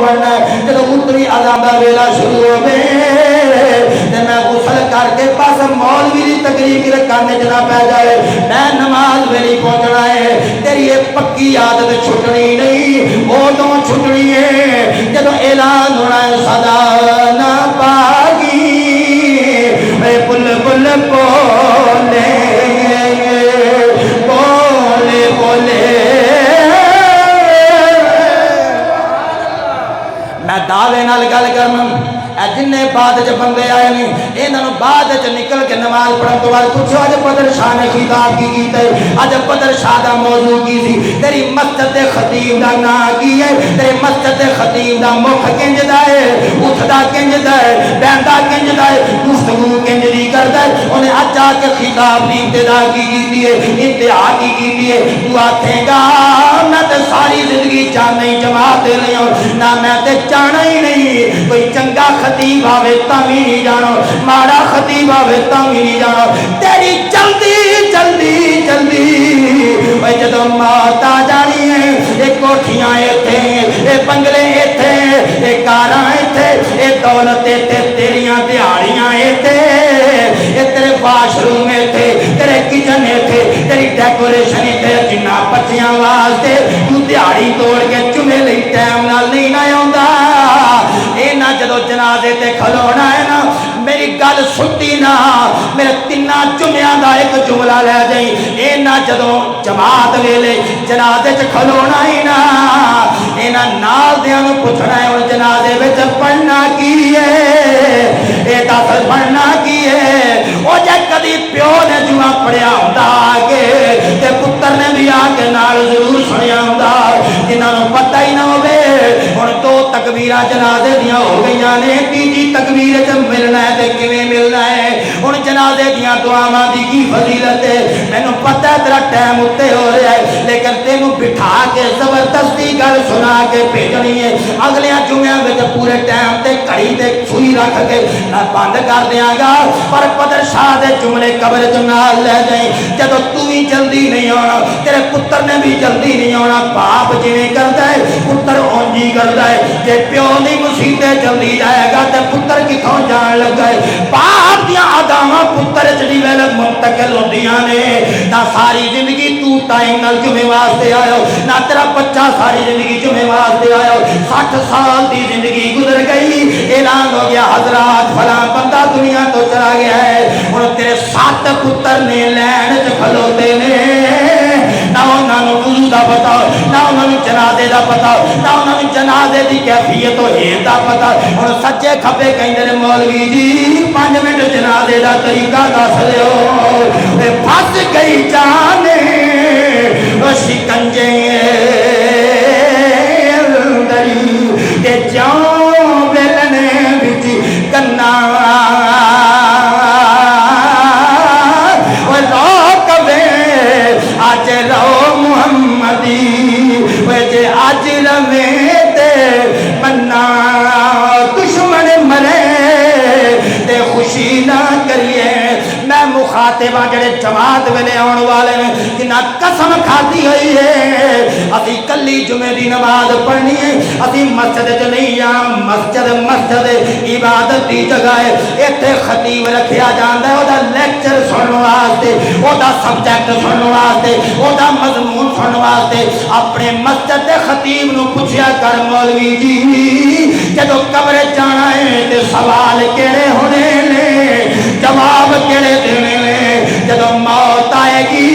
बनना जब उतरी अज़ान दा वेला शुरू होवे ते मैं गुसल करके बस मौलवी दी तकरीर के काने च ना पै जाए मैं नमाज वेली पहुंचना है तेरी ये पक्की आदत छुटनी नहीं उदों छुटनी है जब ऐलान होना है सदा ना पागी बुल बुल बोले बोले बोले मैं दावे नाल गल करना जिन्ने बाद च बंदे आए ने इन्होंने बाद च निकल के नमाज पढ़ने तो बाद पूछो अज बदर शाह ने खिताब की कीता अज बदर शाह का मौजू की सी तेरी मस्जिद के खतीब का नाम की है तेरी मस्जिद के खतीब का मुख किंजदा है उठदा किंजदा है बहदा किंजदा है गुफ्तगू किंजदी करदा है उन्हें अज आके खिताब की इब्तिदा की है इंतहा की है तू आखेगा मैं तो सारी जिंदगी चाहना ही जमात दे रही हूँ ना मैं तो चाहना ही नहीं कोई चंगा खतीब आवे तावी नहीं जानो माड़ा खतीब आवे तावी नहीं जानो तेरी जल्दी जल्दी जल्दी जदों मौत आ जानी है ये कोठियां इत्थे ये बंगले इत्थे ये कारां इत्थे ये दौलत इत्थे तेरियां दिहाड़ियां इत्थे ये तेरे वाशरूम इत्थे तेरे किचन इत्थे तेरी डेकोरेशन इत्थे जिन्ना बच्चियां वास्ते तू दिहाड़ी तोड़ के चुमे लई टाइम नाल नहीं ना आउंदा ना जदों जनाजे ते खलोना है ना मेरी गल सुनती ना मेरे तिना जुम्मियां का एक जुमला लै जाई ए ना जदों जमात वेले जनाजे च खलोना ही ना इन्हां नाल दियां नूं पुछना है हुण जनाजे विच पढ़ना की है ए दस पढ़ना की है ओ जे कदी प्यो ने जुआ पढ़िया हुंदा आके ते पुत्तर ने भी आके नाल जरूर सुनिया हुंदा जिन्हां नूं पता ही ना होवे हुण दो तकबीरां जनाजे दियां हो गई ने तीजी तकबीर च मिलना है ते किवें मिलना है हुण जनाजे दियां दुआवां दी की फजीलत है मैनूं पता है तेरा टाइम उत्ते हो रहा है लेकिन तेनूं बिठा के जबरदस्ती गल सुना के भेजनी है अगले जुम्मियां विच पूरे टाइम ते घड़ी ते सुई रख के मैं बंद कर दियांगा पर बदर शाह दे जुमले कब्र च नाल लै जाई जदों तू भी जल्दी नहीं आना तेरे पुत्र ने भी जल्दी नहीं आना बाप जिवें करदा है पुत्र उंज ही करदा है जे प्यो दी मुसीबत जल्दी जाएगा तो पुत्र कितों जान लगा है बाप दियां अदावां पुत्र च वेले मुंतकिल होंदियां ने ना सारी जिंदगी तू टाइम नाल जुमे वास्ते आयो ना तेरा बच्चा सारी जिंदगी जुमे वास्ते आयो 60 साल की जिंदगी गुजर गई ऐलान हो गया हजरात फला बंदा दुनिया तो चला गया है हुण तेरे 7 पुत्र ने लैन च खलोते ने ना उन्होंने वुज़ू दा पता ना उन्होंने जनाजे दा पता ना उन्होंने जनाजे की कैफियत हेर दा पता हुण सच्चे खब्बे कहंदे ने मौलवी जी 5 मिनट जनाजे दा तरीका दस दिओ फस गई जाने शिकंजे ते जाओ बेलने बिच कन्ना आज रो मुहम्मदी जे आज रवे ते मन्ना दुश्मन मरे ते खुशी ना करिए मैं मुखातिबा जेड़े जमात वेले आने वाले ने जिन्ना कसम खाती हुई है असी कली जुमे की नमाज पढ़नी है असी मस्जिद च नहीं आ मस्जिद मस्जिद इबादत की जगह है इत्थे खतीब रखा जाता है ओदा लेक्चर सुनने वास्ते ओदा सब्जेक्ट सुनने वास्ते ओदा मजमून सुनने वास्ते अपने मस्जिद के खतीब नूं पुछया कर मौलवी जी जदों कब्र जाना है तो सवाल केड़े होने ने जवाब केड़े देने ने जदों मौत आएगी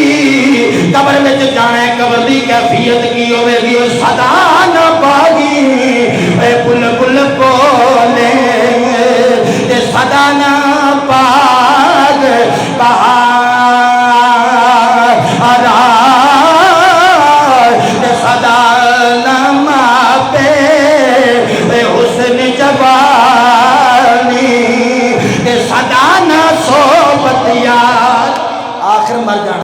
कब्र में जाना है कब्र की कैफियत की होगी